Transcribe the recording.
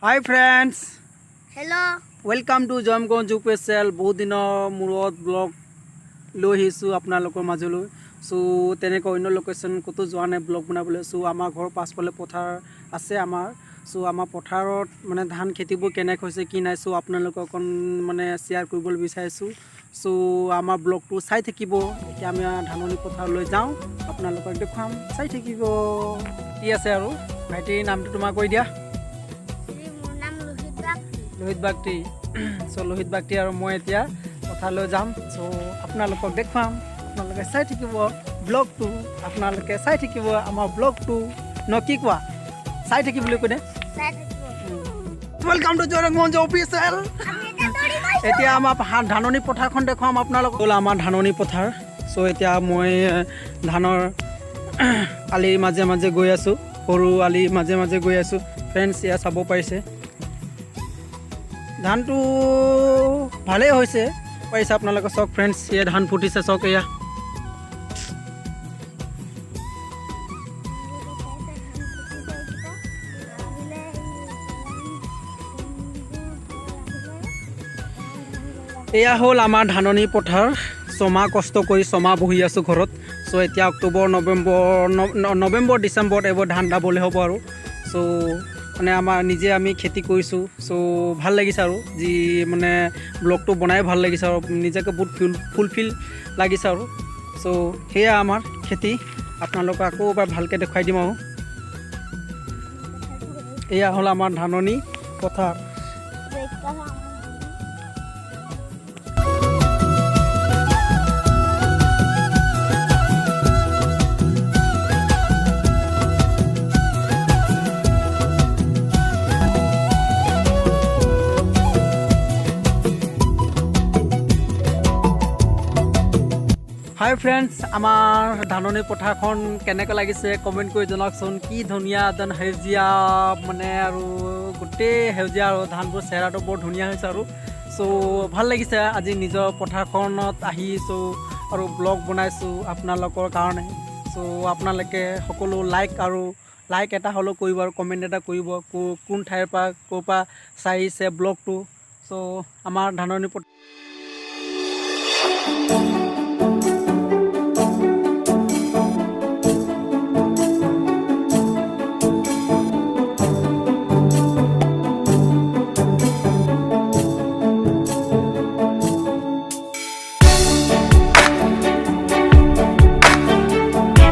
Hi friends, Hello. welcome to Jamgonj UPSL. বহুত দিনৰ মূৰত ব্লগ লৈ আহিছোঁ আপোনালোকৰ মাজলৈ। সো তেনেকৈ অন্য লোকেশ্যন ক'তো যোৱা নাই ব্লগ বনাবলৈ। সো আমাৰ ঘৰৰ পাছফালে পথাৰ আছে আমাৰ। সো আমাৰ পথাৰত মানে ধান খেতিবোৰ কেনেকৈ হৈছে কি নাই সো আপোনালোকক অকণ মানে শ্বেয়াৰ কৰিবলৈ বিচাৰিছোঁ। সো আমাৰ ব্লগটো চাই থাকিব। এতিয়া আমি ধাননি পথাৰলৈ যাওঁ, আপোনালোকক দেখুৱাম, চাই থাকিব। কি আছে আৰু ভাইটিৰ নামটো তোমাক কৈ দিয়া। লোহিত বাগটি। সো লোহিত বাগটি আৰু মই এতিয়া পথাৰলৈ যাম। সো আপোনালোকক দেখুৱাম, আপোনালোকে চাই থাকিব ব্লগটো, আপোনালোকে চাই থাকিব আমাৰ ব্লগটো ন কি কোৱা চাই থাকিবলৈ কৈ দে। Welcome to Joymonj official. এতিয়া আমাৰ ধাননি পথাৰখন দেখুৱাম আপোনালোকক। হ'ল আমাৰ ধাননি পথাৰ। চ' এতিয়া মই ধানৰ আলিৰ মাজে মাজে গৈ আছোঁ, সৰু আলিৰ মাজে মাজে গৈ আছোঁ। ফ্ৰেণ্ডছ এয়া চাব পাৰিছে ধানটো ভালেই হৈছে, পাৰিছে আপোনালোকে চাওক ফ্ৰেণ্ডছ। এয়া ধান ফুটিছে চাওক, এয়া এয়া হ'ল আমাৰ ধাননি পথাৰ। ছমাহ কষ্ট কৰি ছমাহ বহি আছোঁ ঘৰত। চ' এতিয়া অক্টোবৰ নৱেম্বৰ ডিচেম্বৰত এইবোৰ ধান দাবলৈ হ'ব আৰু। চ' মানে আমাৰ নিজে আমি খেতি কৰিছোঁ। চ' ভাল লাগিছে আৰু যি মানে ব্লগটো বনাই ভাল লাগিছে আৰু নিজকে বহুত ফুলফিল লাগিছে আৰু। চ' সেয়া আমাৰ খেতি, আপোনালোকক আকৌ এবাৰ ভালকৈ দেখুৱাই দিম আৰু। এয়া হ'ল আমাৰ ধাননি পথাৰ। হাই ফ্ৰেণ্ডছ, আমাৰ ধাননি পথাৰখন কেনেকৈ লাগিছে কমেণ্ট কৰি জনাওকচোন। কি ধুনীয়া যেন সেউজীয়া মানে আৰু গোটেই সেউজীয়া আৰু ধানবোৰ চেহেৰাটো বৰ ধুনীয়া হৈছে আৰু। চ' ভাল লাগিছে আজি নিজৰ পথাৰখনত আহিছোঁ আৰু ব্লগ বনাইছোঁ আপোনালোকৰ কাৰণে। চ' আপোনালোকে সকলো লাইক এটা হ'লেও কৰিব আৰু কমেণ্ট এটা কৰিব কোন ঠাইৰ পৰা ক'ৰ পৰা চাই আহিছে ব্লগটো। চ' আমাৰ ধাননি